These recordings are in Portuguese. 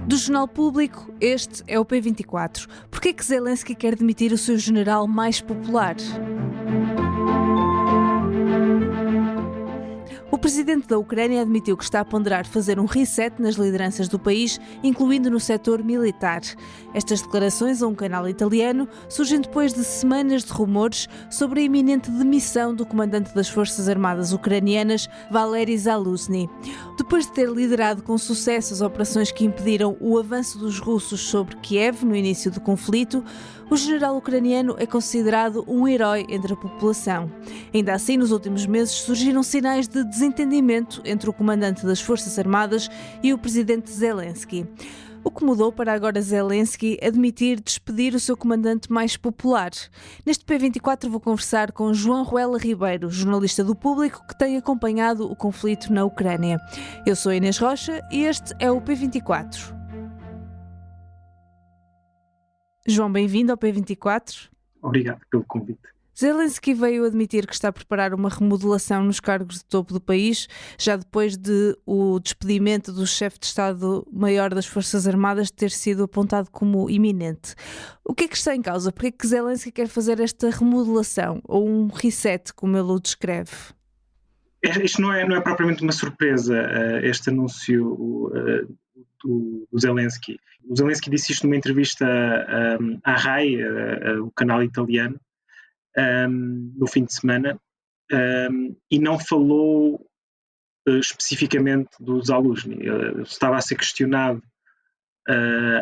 Do Jornal Público, este é o P24. Porquê que Zelensky quer demitir o seu general mais popular? O presidente da Ucrânia admitiu que está a ponderar fazer um reset nas lideranças do país, incluindo no setor militar. Estas declarações a um canal italiano surgem depois de semanas de rumores sobre a iminente demissão do comandante das Forças Armadas ucranianas, Valery Zaluzhny. Depois de ter liderado com sucesso as operações que impediram o avanço dos russos sobre Kiev no início do conflito, o general ucraniano é considerado um herói entre a população. Ainda assim, nos últimos meses surgiram sinais de desentendimento entre o comandante das Forças Armadas e o presidente Zelensky. O que mudou para agora Zelensky admitir despedir o seu comandante mais popular? Neste P24 vou conversar com João Ruela Ribeiro, jornalista do Público que tem acompanhado o conflito na Ucrânia. Eu sou Inês Rocha e este é o P24. João, bem-vindo ao P24. Obrigado pelo convite. Zelensky veio admitir que está a preparar uma remodelação nos cargos de topo do país, já depois de o despedimento do chefe de Estado-Maior das Forças Armadas ter sido apontado como iminente. O que é que está em causa? Por que é que Zelensky quer fazer esta remodelação, ou um reset, como ele o descreve? Isto não é propriamente uma surpresa, este anúncio do Zelensky. O Zelensky disse isto numa entrevista à RAI, o canal italiano, no fim de semana, e não falou especificamente do Zaluzhny. Estava a ser questionado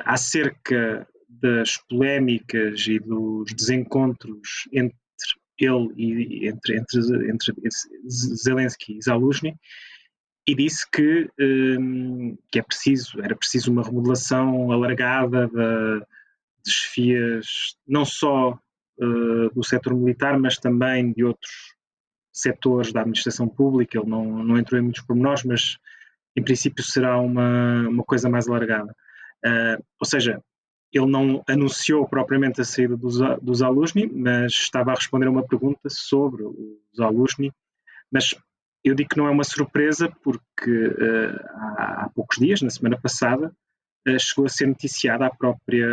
acerca das polémicas e dos desencontros entre ele e entre Zelensky e Zaluzhny, e disse que era preciso uma remodelação alargada de chefias, não só do setor militar, mas também de outros setores da administração pública. Ele não entrou em muitos pormenores, mas em princípio será uma coisa mais alargada. Ou seja, ele não anunciou propriamente a saída do Zaluzhny, mas estava a responder a uma pergunta sobre o Zaluzhny, mas eu digo que não é uma surpresa porque há poucos dias, na semana passada, chegou a ser noticiada a própria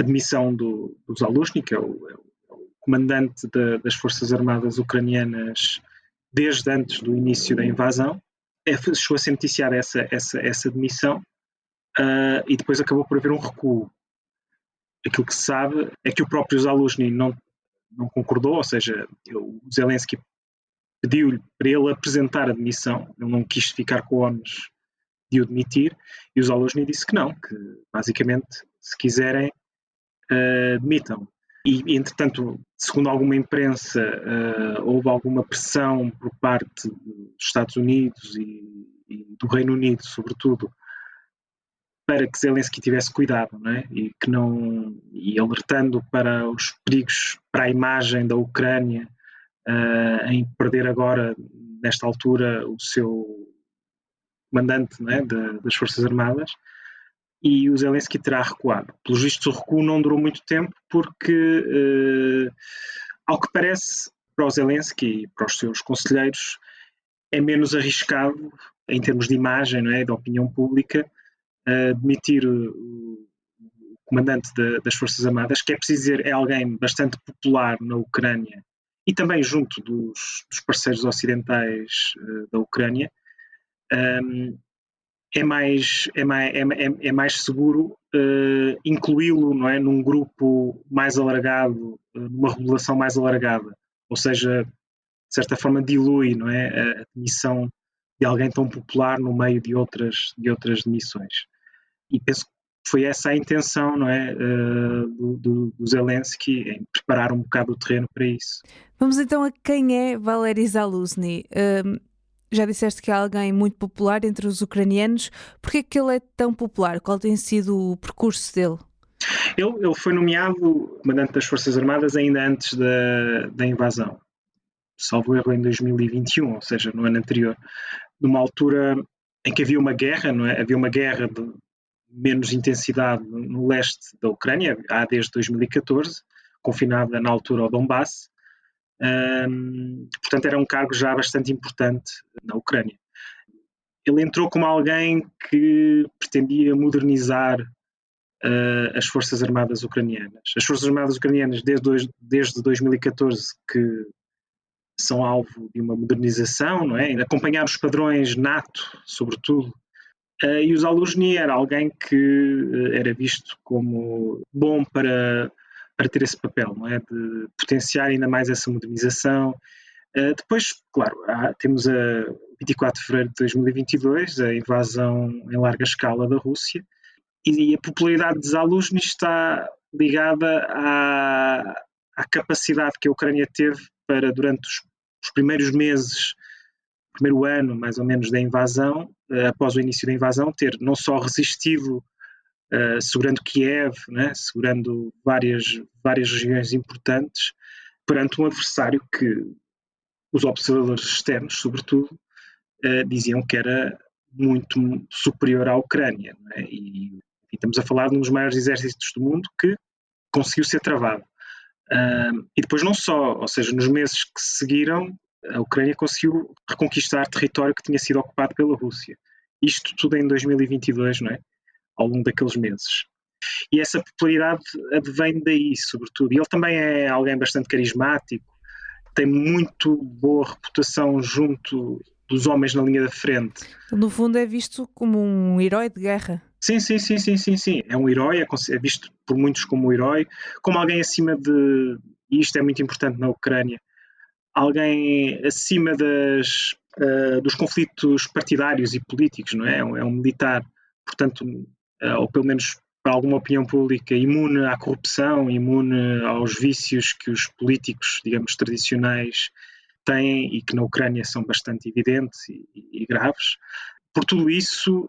admissão do Zaluzhny, que é o comandante das Forças Armadas ucranianas desde antes do início da invasão. Chegou a ser noticiada essa demissão e depois acabou por haver um recuo. Aquilo que se sabe é que o próprio Zaluzhny não concordou, ou seja, o Zelensky pediu-lhe para ele apresentar a demissão, ele não quis ficar com o ónus de o demitir, e o Zaluzhny disse que não, que basicamente, se quiserem, demitam. E, entretanto, segundo alguma imprensa, houve alguma pressão por parte dos Estados Unidos e do Reino Unido, sobretudo, para que Zelensky tivesse cuidado, não é? E alertando para os perigos para a imagem da Ucrânia, em perder agora, nesta altura, o seu comandante, não é, das Forças Armadas, e o Zelensky terá recuado. Pelos vistos, o recuo não durou muito tempo porque, ao que parece, para o Zelensky e para os seus conselheiros, é menos arriscado, em termos de imagem, não é, da opinião pública, demitir o comandante das Forças Armadas, que é preciso dizer, é alguém bastante popular na Ucrânia e também junto dos parceiros ocidentais da Ucrânia. É mais seguro incluí-lo, não é, num grupo mais alargado, numa remodelação mais alargada, ou seja, de certa forma dilui, não é, a demissão de alguém tão popular no meio de outras demissões. E penso que foi essa a intenção, não é, do Zelensky, em preparar um bocado o terreno para isso. Vamos então a quem é Valery Zaluzhny. Já disseste que é alguém muito popular entre os ucranianos. Porquê que ele é tão popular? Qual tem sido o percurso dele? Ele foi nomeado comandante das Forças Armadas ainda antes da invasão, salvo erro em 2021, ou seja, no ano anterior, numa altura em que havia uma guerra, não é? Havia uma guerra de menos intensidade no leste da Ucrânia, há desde 2014, confinada na altura ao Donbass. Portanto, era um cargo já bastante importante na Ucrânia. ele entrou como alguém que pretendia modernizar as Forças Armadas ucranianas. As Forças Armadas ucranianas, desde 2014, que são alvo de uma modernização, não é? Acompanhar os padrões NATO, sobretudo. E o Zaluzhny era alguém que era visto como bom para ter esse papel, não é? De potenciar ainda mais essa modernização. Depois, claro, temos a 24 de fevereiro de 2022, a invasão em larga escala da Rússia, e a popularidade de Zaluzhny está ligada à capacidade que a Ucrânia teve para, durante os primeiros meses, primeiro ano mais ou menos da invasão, após o início da invasão, ter não só resistido, segurando Kiev, né, segurando várias regiões importantes, perante um adversário que os observadores externos, sobretudo, diziam que era muito superior à Ucrânia, né? E estamos a falar de um dos maiores exércitos do mundo que conseguiu ser travado. E depois não só, ou seja, nos meses que seguiram, a Ucrânia conseguiu reconquistar território que tinha sido ocupado pela Rússia. Isto tudo em 2022, não é? Ao longo daqueles meses. E essa popularidade advém daí, sobretudo. E ele também é alguém bastante carismático, tem muito boa reputação junto dos homens na linha da frente. No fundo é visto como um herói de guerra. Sim. É um herói, é visto por muitos como um herói, como alguém acima de, e isto é muito importante na Ucrânia, alguém acima dos conflitos partidários e políticos, não é? É um militar, portanto, ou pelo menos para alguma opinião pública, imune à corrupção, imune aos vícios que os políticos, digamos, tradicionais têm e que na Ucrânia são bastante evidentes e graves. Por tudo isso,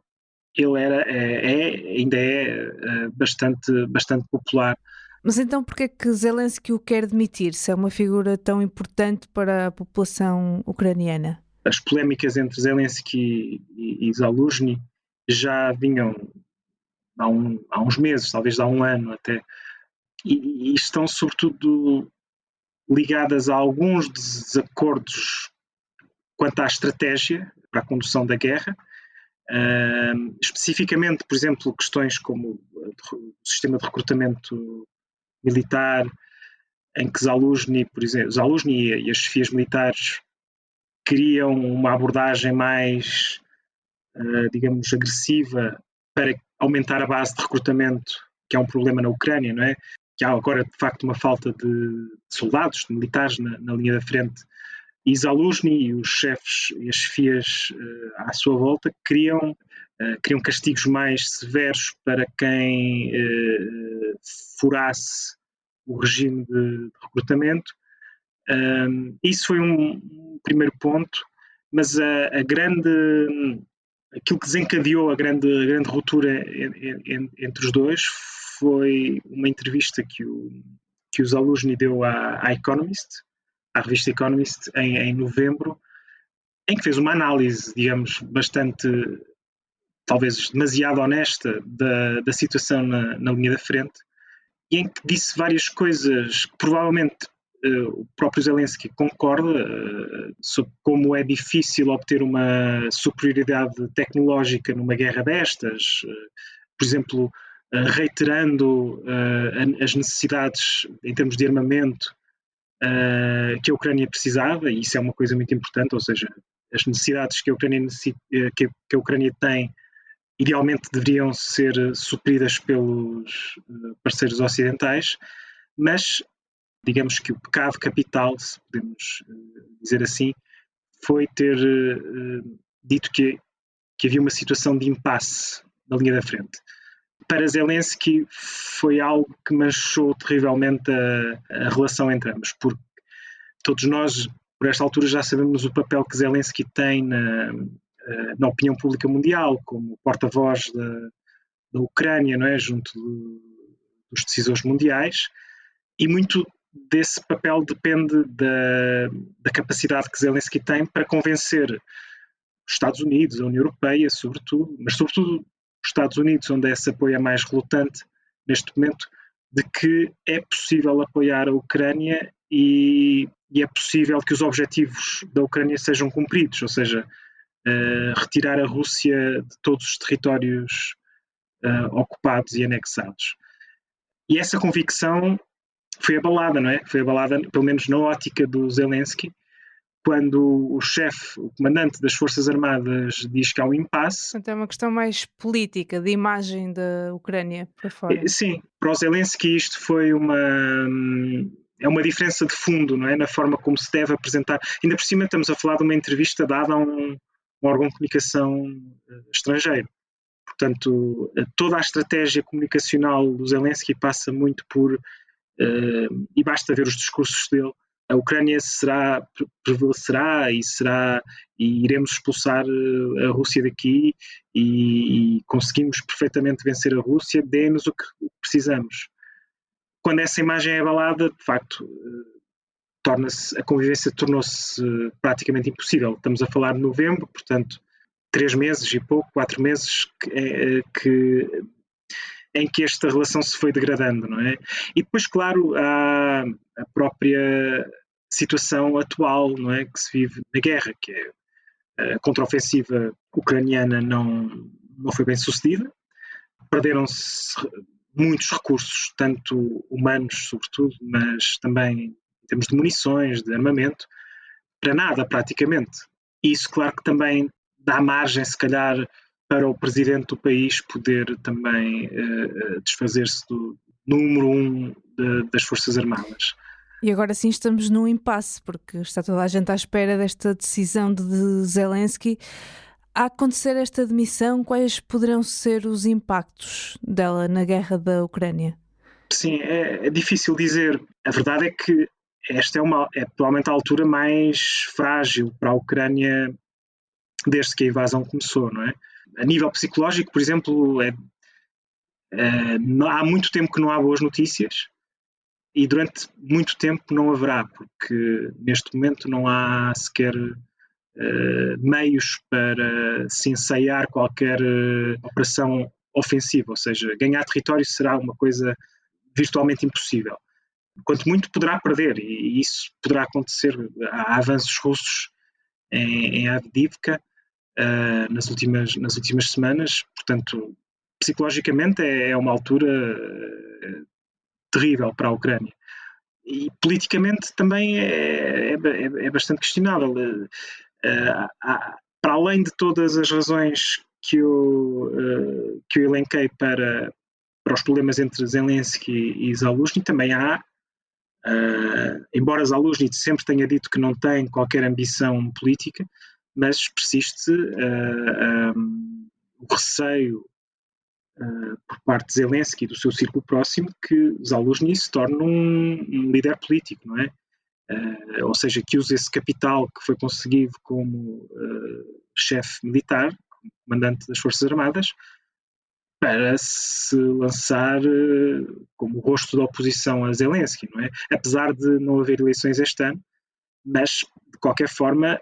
ele ainda é bastante popular. Mas então porquê é que Zelensky o quer demitir, se é uma figura tão importante para a população ucraniana? As polémicas entre Zelensky e Zaluzhny já vinham há uns meses, talvez há um ano até, e estão sobretudo ligadas a alguns desacordos quanto à estratégia para a condução da guerra, especificamente, por exemplo, questões como o sistema de recrutamento militar, em que Zaluzhny, por exemplo, Zaluzhny e as chefias militares queriam uma abordagem mais, digamos, agressiva para aumentar a base de recrutamento, que é um problema na Ucrânia, não é? Que há agora, de facto, uma falta de soldados, de militares na linha da frente. E Zaluzhny e os chefes e as chefias à sua volta queriam castigos mais severos para quem furasse o regime de recrutamento. Isso foi um primeiro ponto, mas aquilo que desencadeou a grande ruptura entre os dois foi uma entrevista que o Zaluzhny deu à Economist, à revista Economist, em novembro, em que fez uma análise, digamos, bastante, talvez demasiado honesta da situação na linha da frente, e em que disse várias coisas que provavelmente o próprio Zelensky concorda, sobre como é difícil obter uma superioridade tecnológica numa guerra destas, por exemplo, reiterando as necessidades em termos de armamento que a Ucrânia precisava, e isso é uma coisa muito importante, ou seja, as necessidades que a Ucrânia tem idealmente deveriam ser supridas pelos parceiros ocidentais, mas digamos que o pecado capital, se podemos dizer assim, foi ter dito que havia uma situação de impasse na linha da frente. Para Zelensky foi algo que manchou terrivelmente a relação entre ambos, porque todos nós, por esta altura, já sabemos o papel que Zelensky tem na opinião pública mundial, como porta-voz da Ucrânia, não é? Junto dos decisores mundiais, e muito desse papel depende da capacidade que Zelensky tem para convencer os Estados Unidos, a União Europeia, sobretudo, mas sobretudo os Estados Unidos, onde esse apoio é mais relutante neste momento, de que é possível apoiar a Ucrânia e é possível que os objetivos da Ucrânia sejam cumpridos, ou seja, retirar a Rússia de todos os territórios ocupados e anexados. E essa convicção foi abalada, não é? Foi abalada, pelo menos na ótica do Zelensky, quando o chefe, o comandante das Forças Armadas, diz que há um impasse. Portanto, é uma questão mais política, de imagem da Ucrânia para fora. Sim, para o Zelensky isto foi uma diferença de fundo, não é? Na forma como se deve apresentar. Ainda por cima estamos a falar de uma entrevista dada a um órgão de comunicação estrangeiro. Portanto, toda a estratégia comunicacional do Zelensky passa muito por, e basta ver os discursos dele, a Ucrânia prevalecerá e iremos expulsar a Rússia daqui e conseguimos perfeitamente vencer a Rússia, dê-nos o que precisamos. Quando essa imagem é abalada, de facto, a convivência tornou-se praticamente impossível. Estamos a falar de novembro, portanto, 3 meses e pouco, 4 meses em que esta relação se foi degradando, não é? E depois, claro, há a própria situação atual, não é, que se vive na guerra, que é a contraofensiva ucraniana não foi bem sucedida, perderam-se muitos recursos, tanto humanos, sobretudo, mas também em termos de munições, de armamento, para nada praticamente. E isso, claro que também dá margem, se calhar, para o presidente do país poder também desfazer-se do número 1 das Forças Armadas. E agora sim estamos num impasse, porque está toda a gente à espera desta decisão de Zelensky. A acontecer esta demissão, quais poderão ser os impactos dela na guerra da Ucrânia? Sim, é difícil dizer. A verdade é que esta é provavelmente a altura mais frágil para a Ucrânia desde que a invasão começou, não é? A nível psicológico, por exemplo, há muito tempo que não há boas notícias e durante muito tempo não haverá, porque neste momento não há sequer meios para se ensaiar qualquer operação ofensiva, ou seja, ganhar território será uma coisa virtualmente impossível. Quanto muito poderá perder, e isso poderá acontecer. Há avanços russos em Avdiivka nas últimas semanas, portanto, psicologicamente é uma altura terrível para a Ucrânia. E politicamente também é bastante questionável. Para além de todas as razões que eu elenquei para os problemas entre Zelensky e Zaluzhny, também há, embora Zaluzhny sempre tenha dito que não tem qualquer ambição política, mas persiste o receio por parte de Zelensky e do seu círculo próximo que Zaluzhny se torne um líder político, não é? Ou seja, que use esse capital que foi conseguido como chefe militar, como comandante das Forças Armadas, para se lançar como o rosto da oposição a Zelensky, não é? Apesar de não haver eleições este ano, mas de qualquer forma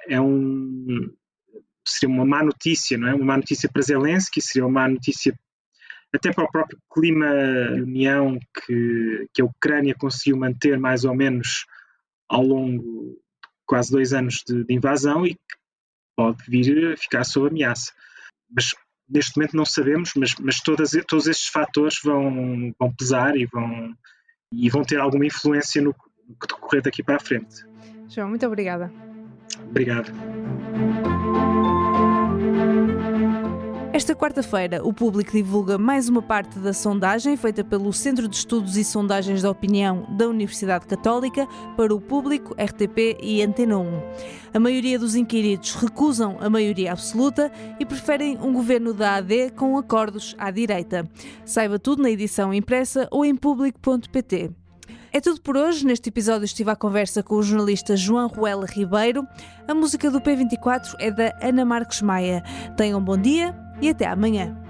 seria uma má notícia, não é? Uma má notícia para Zelensky, seria uma má notícia até para o próprio clima de união que a Ucrânia conseguiu manter mais ou menos ao longo de quase 2 anos de invasão e que pode vir a ficar sob ameaça. Mas neste momento não sabemos, mas todos estes fatores vão pesar e vão ter alguma influência no que decorrer daqui para a frente. João, muito obrigada. Obrigado. Esta quarta-feira, o Público divulga mais uma parte da sondagem feita pelo Centro de Estudos e Sondagens da Opinião da Universidade Católica para o Público, RTP e Antena 1. A maioria dos inquiridos recusam a maioria absoluta e preferem um governo da AD com acordos à direita. Saiba tudo na edição impressa ou em público.pt. É tudo por hoje. Neste episódio estive à conversa com o jornalista João Ruela Ribeiro. A música do P24 é da Ana Marques Maia. Tenham um bom dia e até amanhã.